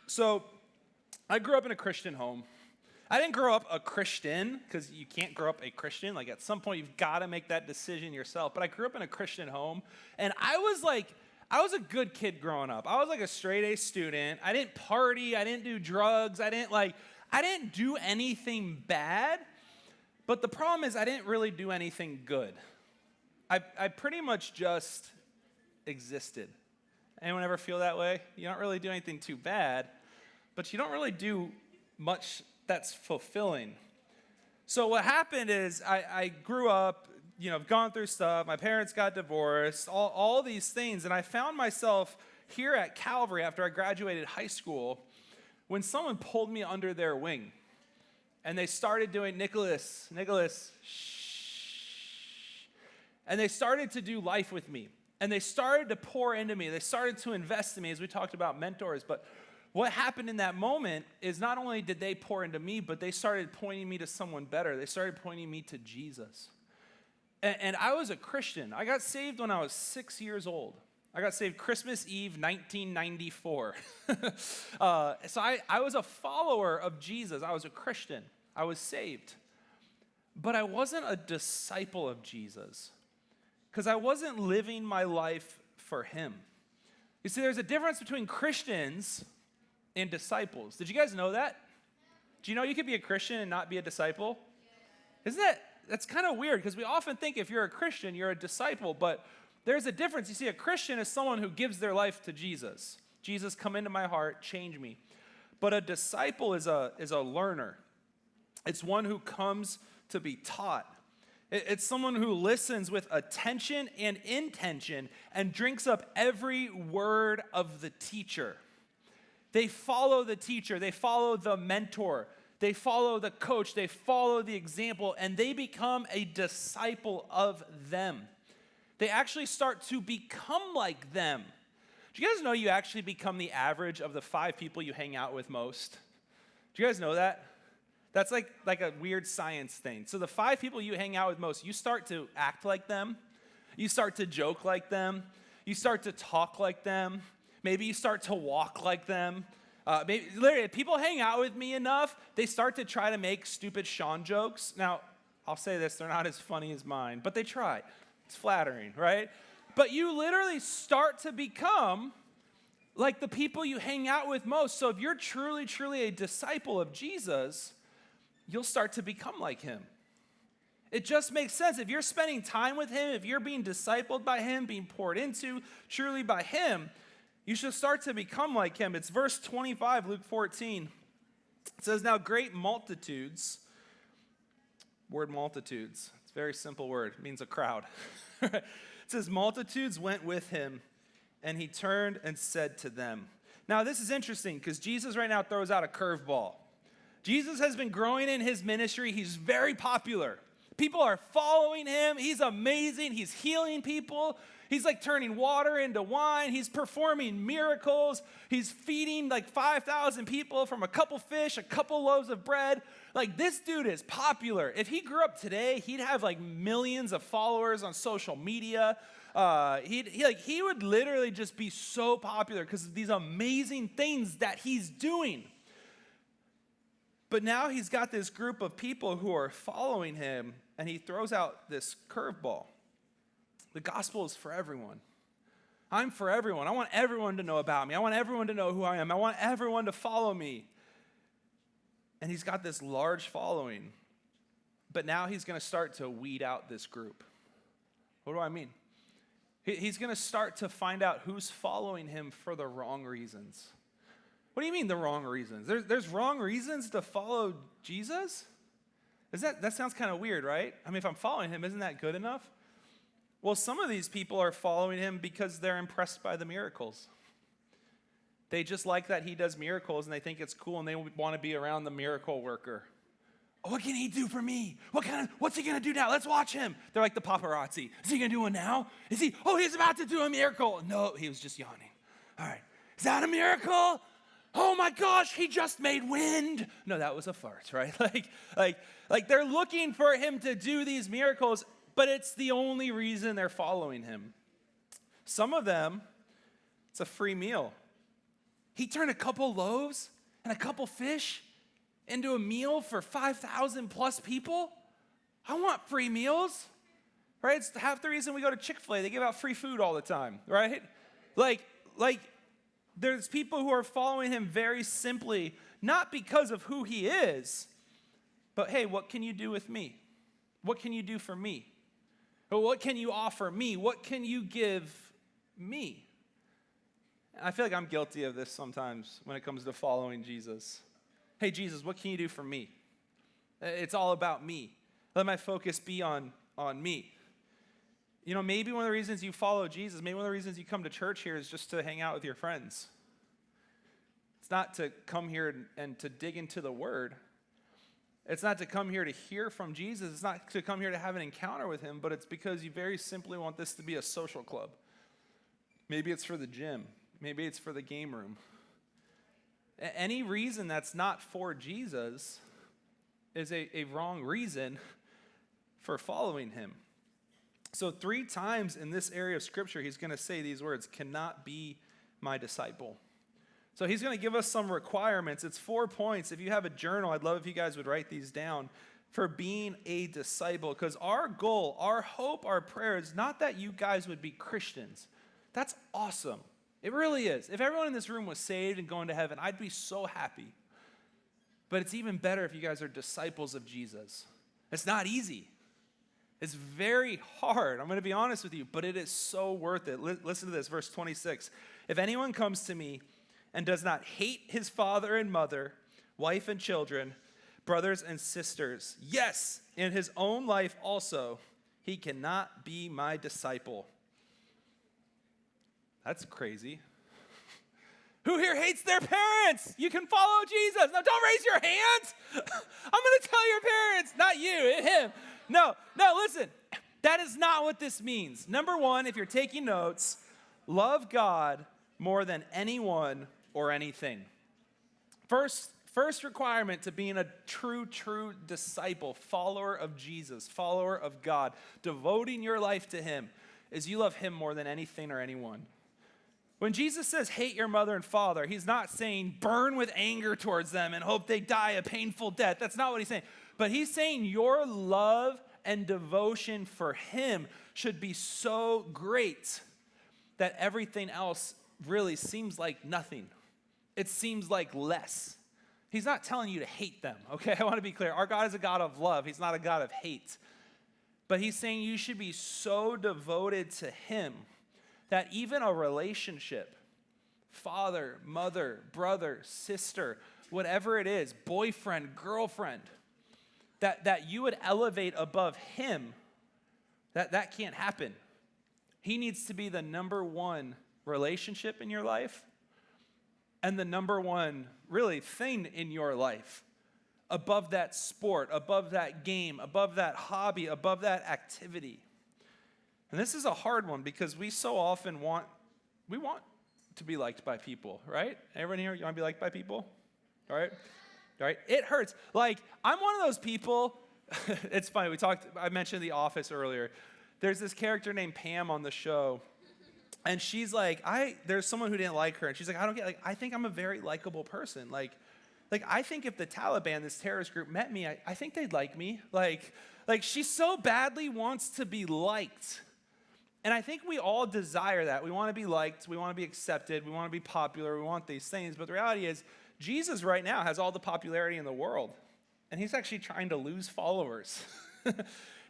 So I grew up in a Christian home. I didn't grow up a Christian because you can't grow up a Christian. Like at some point you've got to make that decision yourself. But I grew up in a Christian home, and I was a good kid growing up. I was like a straight A student. I didn't party. I didn't do drugs. I didn't do anything bad. But the problem is I didn't really do anything good. I pretty much just existed. Anyone ever feel that way? You don't really do anything too bad, but you don't really do much that's fulfilling. So what happened is I grew up, I've gone through stuff. My parents got divorced, all these things, and I found myself here at Calvary after I graduated high school when someone pulled me under their wing, and they started doing, Nicholas, shh, and they started to do life with me, and they started to pour into me. They started to invest in me, as we talked about mentors, but what happened in that moment is not only did they pour into me, but they started pointing me to someone better. They started pointing me to Jesus. And I was a Christian. I got saved when I was 6 years old. I got saved Christmas Eve, 1994. So I was a follower of Jesus. I was a Christian. I was saved. But I wasn't a disciple of Jesus because I wasn't living my life for him. You see, there's a difference between Christians and disciples. Did you guys know that? Do you know you could be a Christian and not be a disciple? That's kind of weird because we often think if you're a Christian, you're a disciple, but there's a difference. You see, a Christian is someone who gives their life to Jesus. Jesus, come into my heart, change me. But a disciple is a learner. It's one who comes to be taught. It's someone who listens with attention and intention and drinks up every word of the teacher. They follow the teacher. They follow the mentor. They follow the coach. They follow the example, and they become a disciple of them. They actually start to become like them. Do you guys know you actually become the average of the 5 people you hang out with most? Do you guys know that? That's like a weird science thing. So the 5 people you hang out with most, you start to act like them. You start to joke like them. You start to talk like them. Maybe you start to walk like them. Literally, if people hang out with me enough, they start to try to make stupid Sean jokes. Now, I'll say this, they're not as funny as mine, but they try. It's flattering, right? But you literally start to become like the people you hang out with most. So if you're truly, truly a disciple of Jesus, you'll start to become like him. It just makes sense. If you're spending time with him, if you're being discipled by him, being poured into truly by him, you should start to become like him. It's verse 25, Luke 14. It says, now great multitudes, word multitudes, it's a very simple word. It means a crowd. It says, multitudes went with him, and he turned and said to them. Now this is interesting because Jesus right now throws out a curveball. Jesus has been growing in his ministry. He's very popular. People are following him. He's amazing. He's healing people. He's like turning water into wine. He's performing miracles. He's feeding like 5,000 people from a couple fish, a couple loaves of bread. Like this dude is popular. If he grew up today, he'd have like millions of followers on social media. He would literally just be so popular because of these amazing things that he's doing. But now he's got this group of people who are following him, and he throws out this curveball. The gospel is for everyone. I'm for everyone. I want everyone to know about me. I want everyone to know who I am. I want everyone to follow me. And he's got this large following. But now he's going to start to weed out this group. What do I mean? He's going to start to find out who's following him for the wrong reasons. What do you mean the wrong reasons? There's wrong reasons to follow Jesus? That sounds kind of weird, right? I mean, if I'm following him, isn't that good enough? Well, some of these people are following him because they're impressed by the miracles. They just like that he does miracles, and they think it's cool, and they want to be around the miracle worker. Oh, what can he do for me? What's he going to do now? Let's watch him. They're like the paparazzi. Is he going to do one now? He's about to do a miracle. No, he was just yawning. All right. Is that a miracle? Oh my gosh, he just made wind. No, that was a fart, right? Like they're looking for him to do these miracles, but it's the only reason they're following him. Some of them, it's a free meal. He turned a couple loaves and a couple fish into a meal for 5,000 plus people. I want free meals, right? It's half the reason we go to Chick-fil-A. They give out free food all the time, right? Like there's people who are following him very simply, not because of who he is, but hey, what can you do with me? What can you do for me? Or what can you offer me? What can you give me? I feel like I'm guilty of this sometimes when it comes to following Jesus. Hey, Jesus, what can you do for me? It's all about me. Let my focus be on me. You know, maybe one of the reasons you follow Jesus, maybe one of the reasons you come to church here is just to hang out with your friends. It's not to come here and to dig into the Word. It's not to come here to hear from Jesus. It's not to come here to have an encounter with him, but it's because you very simply want this to be a social club. Maybe it's for the gym. Maybe it's for the game room. Any reason that's not for Jesus is a wrong reason for following him. So 3 times in this area of Scripture, he's going to say these words, cannot be my disciple. So he's going to give us some requirements. It's 4 points. If you have a journal, I'd love if you guys would write these down for being a disciple. Because our goal, our hope, our prayer is not that you guys would be Christians. That's awesome. It really is. If everyone in this room was saved and going to heaven, I'd be so happy. But it's even better if you guys are disciples of Jesus. It's not easy. It's very hard. I'm going to be honest with you, but it is so worth it. Listen to this, verse 26. If anyone comes to me and does not hate his father and mother, wife and children, brothers and sisters, yes, in his own life also, he cannot be my disciple. That's crazy. Who here hates their parents? You can follow Jesus. No, don't raise your hands. I'm going to tell your parents, not you, him. No, listen. That is not what this means. Number 1, if you're taking notes, love God more than anyone or anything. First requirement to being a true disciple, follower of Jesus, follower of God, devoting your life to him, is you love him more than anything or anyone. When Jesus says hate your mother and father, he's not saying burn with anger towards them and hope they die a painful death. That's not what he's saying. But he's saying your love and devotion for him should be so great that everything else really seems like nothing. It seems like less. He's not telling you to hate them, okay? I want to be clear. Our God is a God of love. He's not a God of hate. But he's saying you should be so devoted to him that even a relationship, father, mother, brother, sister, whatever it is, boyfriend, girlfriend, that you would elevate above him, that can't happen. He needs to be the number 1 relationship in your life and the number 1 really thing in your life, above that sport, above that game, above that hobby, above that activity. And this is a hard one because we so often want to be liked by people, right? Everyone here, you want to be liked by people? All right? It hurts. Like, I'm one of those people. It's funny. I mentioned The Office earlier. There's this character named Pam on the show. And she's like, there's someone who didn't like her. And she's like, I think I'm a very likable person. Like I think if the Taliban, this terrorist group, met me, I think they'd like me. Like she so badly wants to be liked. And I think we all desire that. We want to be liked. We want to be accepted. We want to be popular. We want these things. But the reality is, Jesus right now has all the popularity in the world. And he's actually trying to lose followers.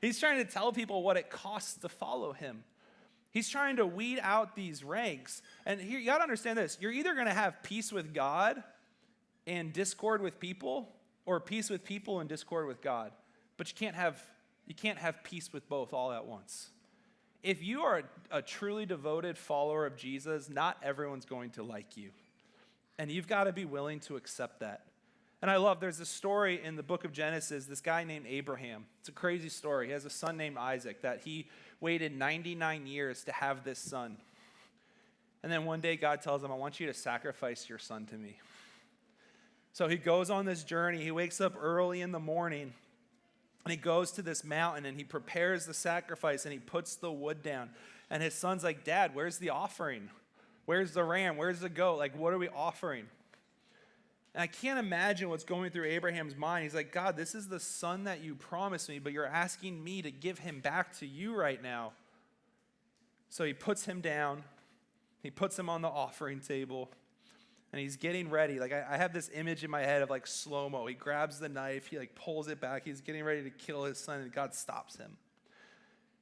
He's trying to tell people what it costs to follow him. He's trying to weed out these ranks. And here, you got to understand this. You're either going to have peace with God and discord with people, or peace with people and discord with God. But you can't have peace with both all at once. If you are a truly devoted follower of Jesus, not everyone's going to like you. And you've got to be willing to accept that. And I love, there's a story in the book of Genesis, this guy named Abraham. It's a crazy story. He has a son named Isaac that he waited 99 years to have this son. And then one day God tells him, I want you to sacrifice your son to me. So he goes on this journey. He wakes up early in the morning. And he goes to this mountain and he prepares the sacrifice and he puts the wood down. And his son's like, Dad, where's the offering? Where's the ram? Where's the goat? Like, what are we offering? And I can't imagine what's going through Abraham's mind. He's like, God, this is the son that you promised me, but you're asking me to give him back to you right now. So he puts him down. He puts him on the offering table. And he's getting ready. Like, I have this image in my head of like slow-mo. He grabs the knife. He like pulls it back. He's getting ready to kill his son, and God stops him.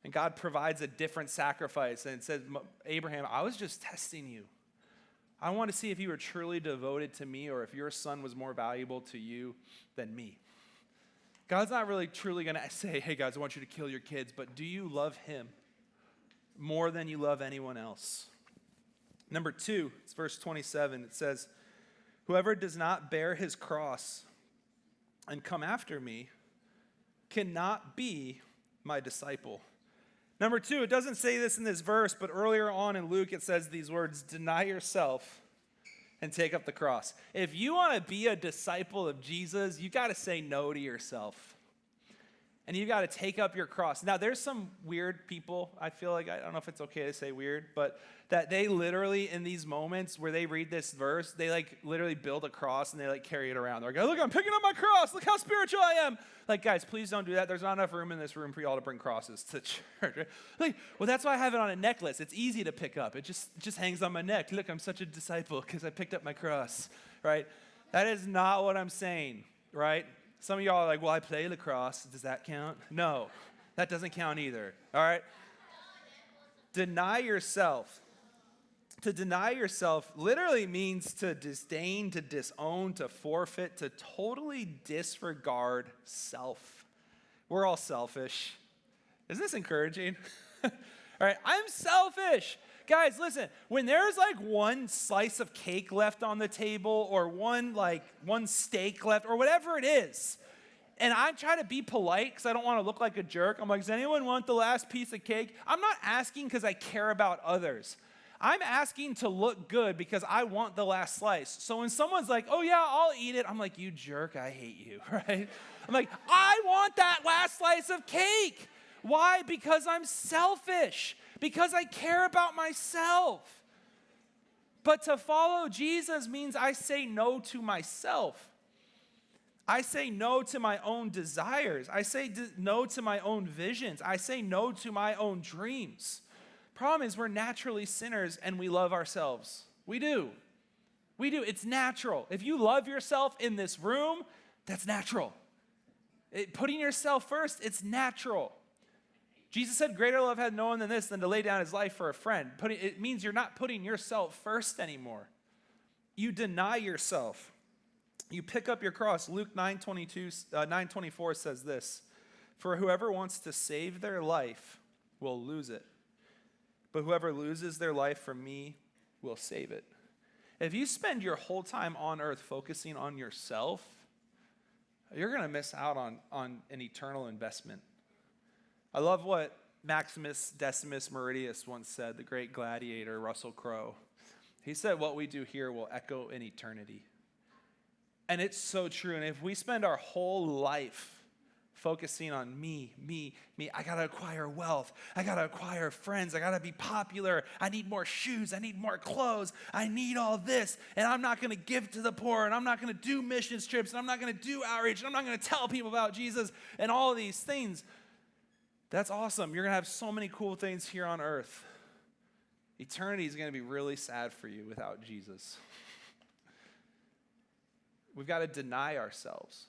And God provides a different sacrifice. And it says, Abraham, I was just testing you. I want to see if you were truly devoted to me or if your son was more valuable to you than me. God's not really truly going to say, hey, guys, I want you to kill your kids, but do you love him more than you love anyone else? Number 2, it's verse 27. It says, whoever does not bear his cross and come after me cannot be my disciple. Number 2, it doesn't say this in this verse, but earlier on in Luke it says these words, deny yourself and take up the cross. If you want to be a disciple of Jesus, you got to say no to yourself. And you got to take up your cross. Now, there's some weird people, I feel like, I don't know if it's okay to say weird, but that they literally, in these moments where they read this verse, they like literally build a cross and they like carry it around. They're like, look, I'm picking up my cross. Look how spiritual I am. Like, guys, please don't do that. There's not enough room in this room for y'all to bring crosses to church. Like, well, that's why I have it on a necklace. It's easy to pick up. It just hangs on my neck. Look, I'm such a disciple because I picked up my cross, right? That is not what I'm saying, right? Some of y'all are like, well, I play lacrosse. Does that count? No, that doesn't count either, all right? Deny yourself. To deny yourself literally means to disdain, to disown, to forfeit, to totally disregard self. We're all selfish. Isn't this encouraging? All right, I'm selfish. Guys, listen, when there's like one slice of cake left on the table or one steak left or whatever it is, and I try to be polite because I don't want to look like a jerk. I'm like, does anyone want the last piece of cake? I'm not asking because I care about others. I'm asking to look good because I want the last slice. So when someone's like, oh yeah, I'll eat it, I'm like, you jerk, I hate you, right? I'm like, I want that last slice of cake. Why? Because I'm selfish. Because I care about myself. But to follow Jesus means I say no to myself. I say no to my own desires. I say no to my own visions. I say no to my own dreams. Problem is we're naturally sinners and we love ourselves. We do. We do. It's natural. If you love yourself in this room, that's natural. Putting yourself first, it's natural. Jesus said, greater love had no one than this, than to lay down his life for a friend. It means you're not putting yourself first anymore. You deny yourself. You pick up your cross. Luke 9:24 says this, for whoever wants to save their life will lose it. But whoever loses their life for me will save it. If you spend your whole time on earth focusing on yourself, you're going to miss out on an eternal investment. I love what Maximus Decimus Meridius once said, the great gladiator Russell Crowe. He said, what we do here will echo in eternity. And it's so true. And if we spend our whole life focusing on me, I got to acquire wealth. I got to acquire friends. I got to be popular. I need more shoes. I need more clothes. I need all this. And I'm not going to give to the poor. And I'm not going to do mission trips. And I'm not going to do outreach. And I'm not going to tell people about Jesus and all of these things. That's awesome. You're going to have so many cool things here on earth. Eternity is going to be really sad for you without Jesus. We've got to deny ourselves.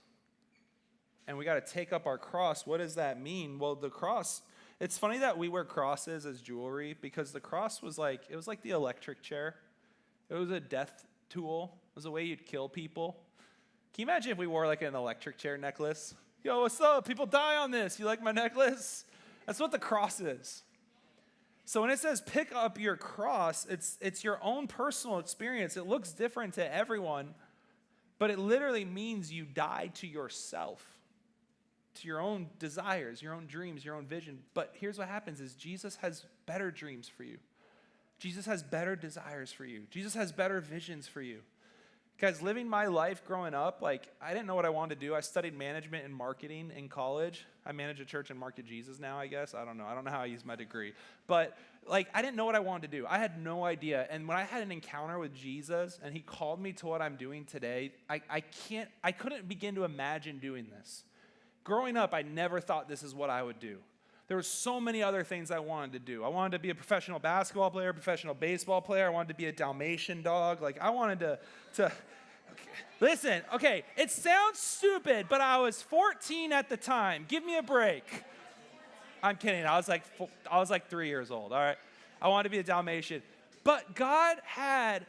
And we got to take up our cross. What does that mean? Well, the cross, it's funny that we wear crosses as jewelry because the cross was like the electric chair. It was a death tool. It was a way you'd kill people. Can you imagine if we wore like an electric chair necklace? Yo, what's up? People die on this. You like my necklace? That's what the cross is. So when it says pick up your cross, it's your own personal experience. It looks different to everyone, but it literally means you die to yourself, to your own desires, your own dreams, your own vision. But here's what happens is Jesus has better dreams for you. Jesus has better desires for you. Jesus has better visions for you. Guys, living my life growing up, like, I didn't know what I wanted to do. I studied management and marketing in college. I manage a church and market Jesus now, I guess. I don't know. I don't know how I use my degree. But, like, I didn't know what I wanted to do. I had no idea. And when I had an encounter with Jesus and he called me to what I'm doing today, I couldn't begin to imagine doing this. Growing up, I never thought this is what I would do. There were so many other things I wanted to do. I wanted to be a professional basketball player, professional baseball player. I wanted to be a Dalmatian dog. Like, I wanted to listen, okay, it sounds stupid, but I was 14 at the time. Give me a break. I'm kidding. I was like 3 years old, all right? I wanted to be a Dalmatian. But God had,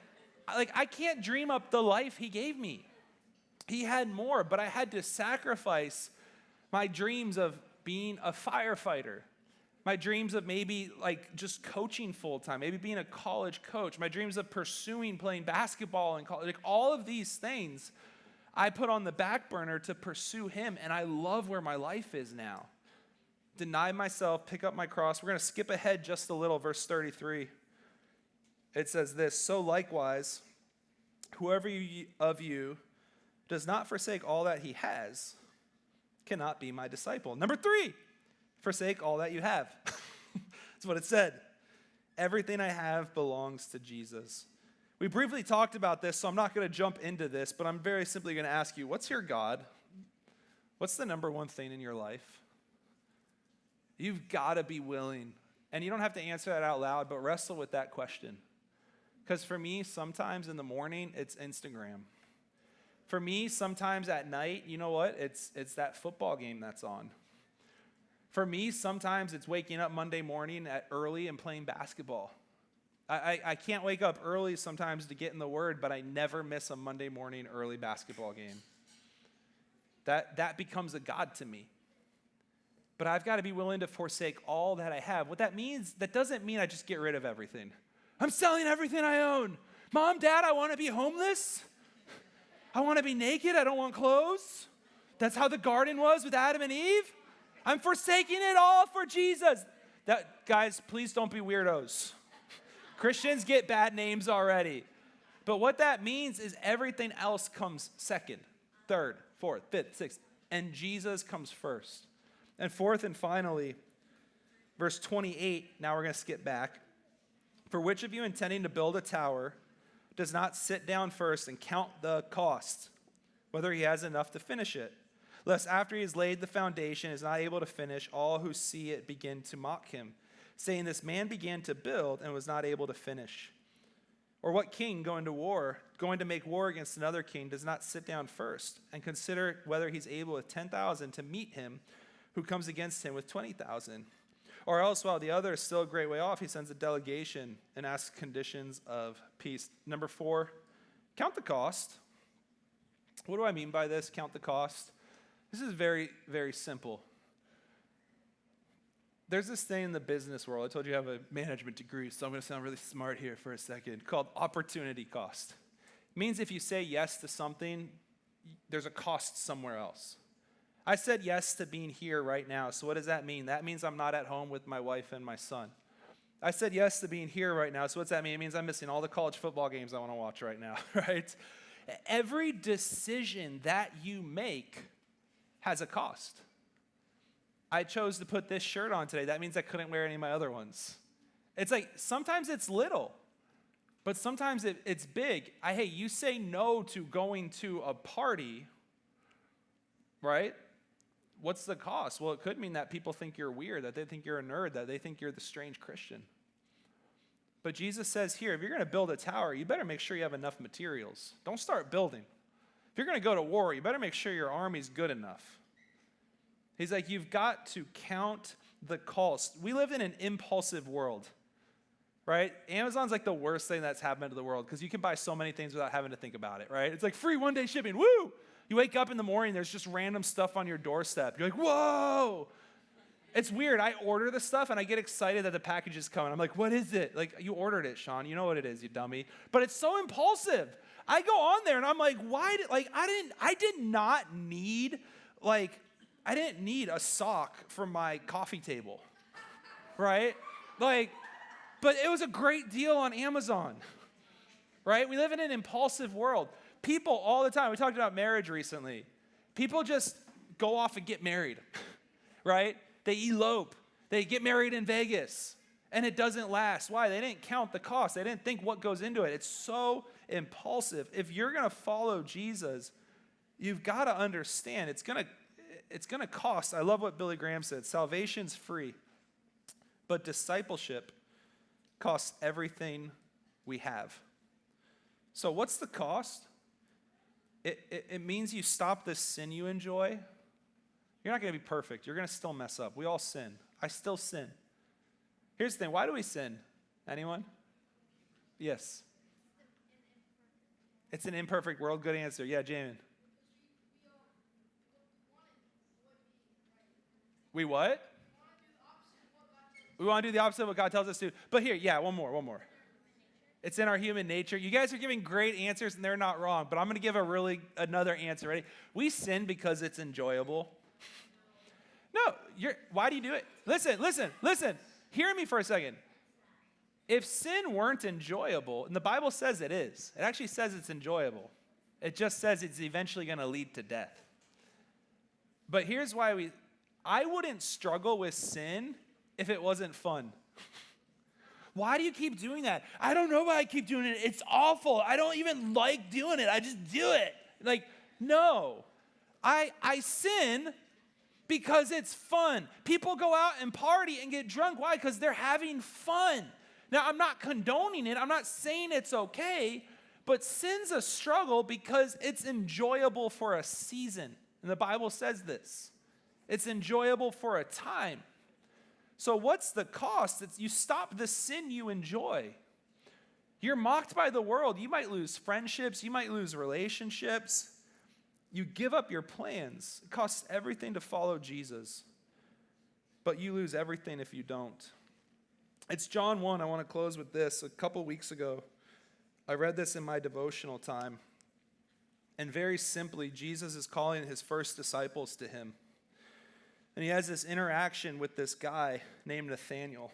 like, I can't dream up the life he gave me. He had more, but I had to sacrifice my dreams of being a firefighter, my dreams of maybe like just coaching full time, maybe being a college coach, my dreams of playing basketball in college, like all of these things I put on the back burner to pursue him, and I love where my life is now. Deny myself, pick up my cross. We're going to skip ahead just a little, verse 33. It says this, so likewise, whoever of you does not forsake all that he has cannot be my disciple. Number 3, forsake all that you have. That's what it said. Everything I have belongs to Jesus. We briefly talked about this, so I'm not going to jump into this, but I'm very simply going to ask you, what's your God? What's the number one thing in your life? You've got to be willing, and you don't have to answer that out loud, but wrestle with that question. Because for me, sometimes in the morning, it's Instagram. For me, sometimes at night, you know what? It's that football game that's on. For me, sometimes it's waking up Monday morning early and playing basketball. I can't wake up early sometimes to get in the Word, but I never miss a Monday morning early basketball game. That becomes a God to me. But I've got to be willing to forsake all that I have. What that means, that doesn't mean I just get rid of everything. I'm selling everything I own. Mom, Dad, I want to be homeless. I want to be naked. I don't want clothes. That's how the garden was with Adam and Eve. I'm forsaking it all for Jesus. Guys, please don't be weirdos. Christians get bad names already. But what that means is everything else comes second, third, fourth, fifth, sixth, and Jesus comes first. And fourth and finally, verse 28, now we're going to skip back. For which of you intending to build a tower does not sit down first and count the cost, whether he has enough to finish it, lest after he has laid the foundation is not able to finish, all who see it begin to mock him, saying, this man began to build and was not able to finish. Or what king going to make war against another king does not sit down first and consider whether he's able with 10,000 to meet him who comes against him with 20,000? Or else, while the other is still a great way off, he sends a delegation and asks conditions of peace. Number 4, count the cost. What do I mean by this, count the cost? This is very, very simple. There's this thing in the business world. I told you I have a management degree, so I'm going to sound really smart here for a second, called opportunity cost. It means if you say yes to something, there's a cost somewhere else. I said yes to being here right now, so what does that mean? That means I'm not at home with my wife and my son. I said yes to being here right now, so what's that mean? It means I'm missing all the college football games I want to watch right now, right? Every decision that you make has a cost. I chose to put this shirt on today. That means I couldn't wear any of my other ones. It's like, sometimes it's little, but sometimes it's big. Hey, you say no to going to a party, right? What's the cost? Well, it could mean that people think you're weird, that they think you're a nerd, that they think you're the strange Christian. But Jesus says here, if you're going to build a tower, you better make sure you have enough materials. Don't start building. If you're going to go to war, you better make sure your army's good enough. He's like, you've got to count the cost. We live in an impulsive world, right? Amazon's like the worst thing that's happened to the world because you can buy so many things without having to think about it, right? It's like free one-day shipping, woo! You wake up in the morning, there's just random stuff on your doorstep. You're like, whoa! It's weird. I order the stuff, and I get excited that the package is coming. I'm like, what is it? Like, you ordered it, Sean. You know what it is, you dummy. But it's so impulsive. I go on there, and I'm like, I didn't need a sock for my coffee table, right? But it was a great deal on Amazon, right? We live in an impulsive world. people all the time, we talked about marriage recently. People just go off and get married, right? They elope. They get married in Vegas, and it doesn't last. Why? They didn't count the cost. They didn't think what goes into it. It's so impulsive. If you're going to follow Jesus, you've got to understand it's going to cost. I love what Billy Graham said. Salvation's free, but discipleship costs everything we have. So what's the cost? It means you stop the sin you enjoy. You're not going to be perfect. You're going to still mess up. We all sin. I still sin. Here's the thing. Why do we sin? Anyone? Yes. It's an imperfect world. Good answer. Yeah, Jamin. We what? We want to do the opposite of what God tells us to. But here, yeah, one more. It's in our human nature. You guys are giving great answers, and they're not wrong. But I'm going to give another answer. Ready? We sin because it's enjoyable. No, why do you do it? Listen. Hear me for a second. If sin weren't enjoyable, and the Bible says it is, it actually says it's enjoyable. It just says it's eventually going to lead to death. But here's why I wouldn't struggle with sin if it wasn't fun. Why do you keep doing that? I don't know why I keep doing it. It's awful. I don't even like doing it. I just do it. Like, no. I sin because it's fun. People go out and party and get drunk. Why? Because they're having fun. Now, I'm not condoning it. I'm not saying it's okay, but sin's a struggle because it's enjoyable for a season. And the Bible says this. It's enjoyable for a time. So what's the cost? It's you stop the sin you enjoy. You're mocked by the world. You might lose friendships. You might lose relationships. You give up your plans. It costs everything to follow Jesus. But you lose everything if you don't. It's John 1. I want to close with this. A couple weeks ago, I read this in my devotional time. And very simply, Jesus is calling his first disciples to him. And he has this interaction with this guy named Nathaniel.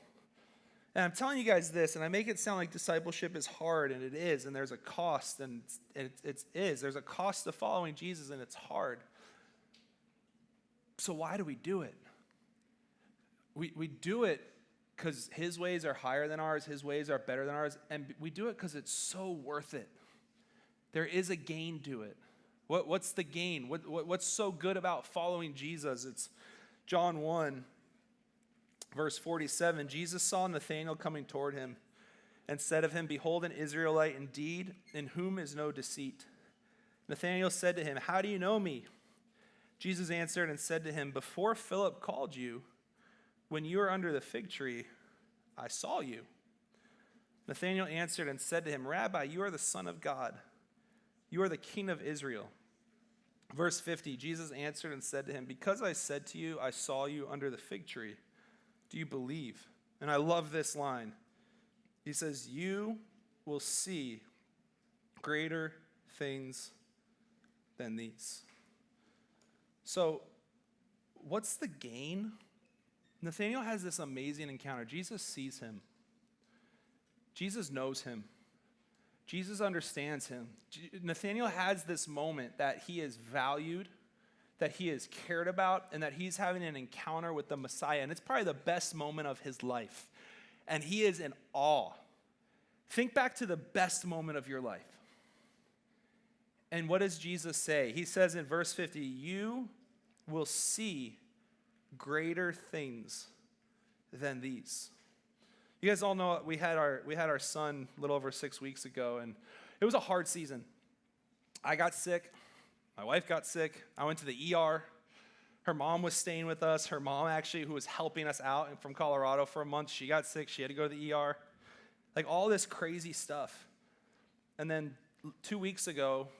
And I'm telling you guys this, and I make it sound like discipleship is hard, and it is, and there's a cost, and it is. There's a cost to following Jesus, and it's hard. So why do we do it? We do it because his ways are higher than ours, his ways are better than ours, and we do it because it's so worth it. There is a gain to it. What's the gain? What's so good about following Jesus? It's John 1. Verse 47, Jesus saw Nathanael coming toward him and said of him, "Behold, an Israelite indeed, in whom is no deceit." Nathanael said to him, "How do you know me?" Jesus answered and said to him, "Before Philip called you, when you were under the fig tree, I saw you." Nathanael answered and said to him, "Rabbi, you are the Son of God. You are the King of Israel." Verse 50, Jesus answered and said to him, "Because I said to you, I saw you under the fig tree, do you believe?" And I love this line. He says, "You will see greater things than these." So, what's the gain? Nathanael has this amazing encounter. Jesus sees him. Jesus knows him. Jesus understands him. Nathanael has this moment that he is valued, that he is cared about, and that he's having an encounter with the Messiah. And it's probably the best moment of his life. And he is in awe. Think back to the best moment of your life. And what does Jesus say? He says in verse 50, "You will see greater things than these." You guys all know we had our son a little over 6 weeks ago, and it was a hard season. I got sick. My wife got sick. I went to the ER. Her mom was staying with us. Her mom, actually, who was helping us out from Colorado for a month, she got sick. She had to go to the ER. Like all this crazy stuff. And then 2 weeks ago,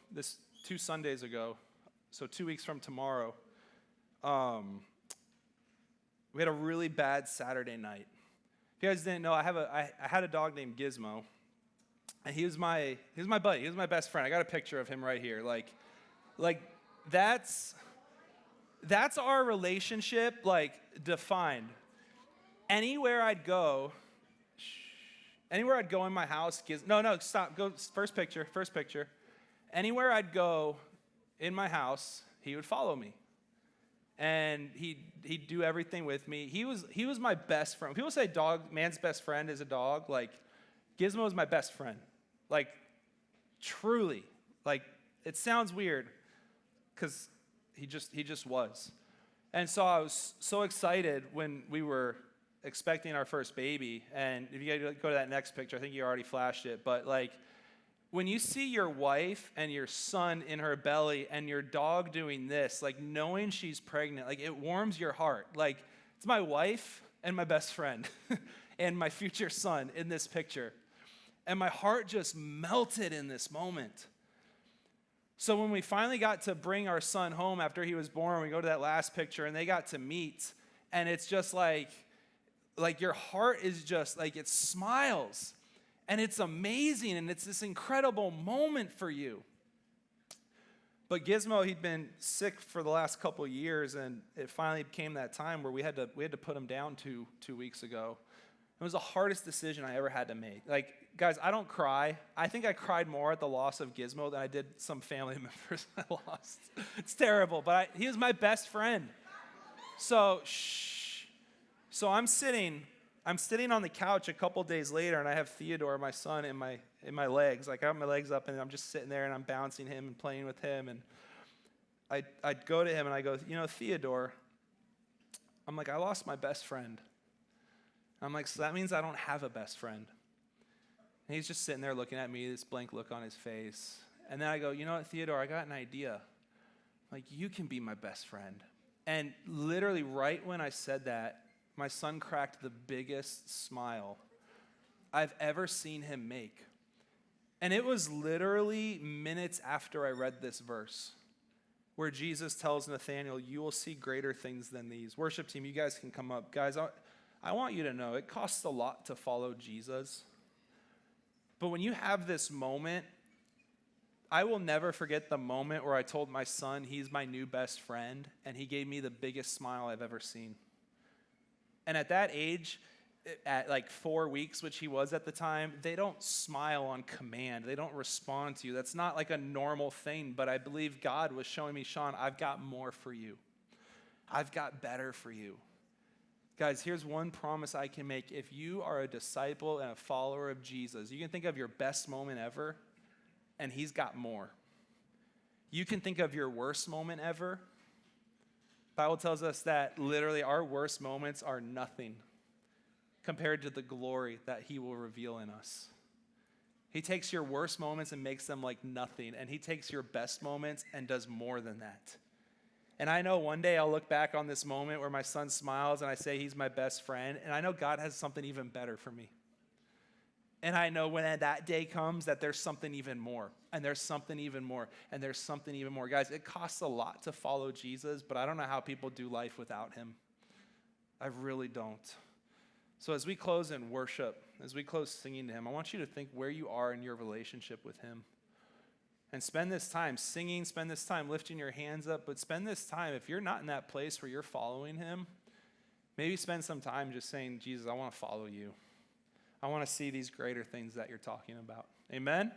2 Sundays ago, so 2 weeks from tomorrow, we had a really bad Saturday night. If you guys didn't know, I had a dog named Gizmo, and he was my buddy. He was my best friend. I got a picture of him right here. Like that's our relationship, like, defined. Anywhere I'd go in my house, stop, go, first picture. anywhere I'd go in my house, he would follow me. And he'd do everything with me. He was my best friend. People say man's best friend is a dog. Like, Gizmo was my best friend. Like, truly. Like, it sounds weird because he just was. And so I was so excited when we were expecting our first baby. And if you go to that next picture, I think you already flashed it. But like, when you see your wife and your son in her belly and your dog doing this, like knowing she's pregnant, like it warms your heart. Like, it's my wife and my best friend and my future son in this picture. And my heart just melted in this moment. So when we finally got to bring our son home after he was born, we go to that last picture and they got to meet. And it's just like your heart is just like, it smiles. And it's amazing, and it's this incredible moment for you. But Gizmo, he'd been sick for the last couple of years, and it finally came that time where we had to put him down two weeks ago. It was the hardest decision I ever had to make. Like, guys, I don't cry. I think I cried more at the loss of Gizmo than I did some family members I lost. It's terrible, but he was my best friend. So I'm sitting on the couch a couple days later, and I have Theodore, my son, in my legs. Like, I have my legs up, and I'm just sitting there, and I'm bouncing him and playing with him. And I'd go to him, and I go, Theodore, I'm like, I lost my best friend. I'm like, so that means I don't have a best friend. And he's just sitting there looking at me, this blank look on his face. And then I go, you know what, Theodore, I got an idea. Like, you can be my best friend. And literally right when I said that, my son cracked the biggest smile I've ever seen him make. And it was literally minutes after I read this verse where Jesus tells Nathanael, you will see greater things than these. Worship team, you guys can come up. Guys, I want you to know it costs a lot to follow Jesus. But when you have this moment, I will never forget the moment where I told my son he's my new best friend, and he gave me the biggest smile I've ever seen. And at that age, at like 4 weeks, which he was at the time, they don't smile on command. They don't respond to you. That's not like a normal thing, but I believe God was showing me, Sean, I've got more for you. I've got better for you. Guys, here's one promise I can make. If you are a disciple and a follower of Jesus, you can think of your best moment ever, and he's got more. You can think of your worst moment ever. The Bible tells us that literally our worst moments are nothing compared to the glory that he will reveal in us. He takes your worst moments and makes them like nothing, and he takes your best moments and does more than that. And I know one day I'll look back on this moment where my son smiles and I say he's my best friend, and I know God has something even better for me. And I know when that day comes that there's something even more, and there's something even more, and there's something even more. Guys, it costs a lot to follow Jesus, but I don't know how people do life without him. I really don't. So as we close in worship, as we close singing to him, I want you to think where you are in your relationship with him. And spend this time singing, spend this time lifting your hands up, but spend this time, if you're not in that place where you're following him, maybe spend some time just saying, Jesus, I want to follow you. I want to see these greater things that you're talking about. Amen?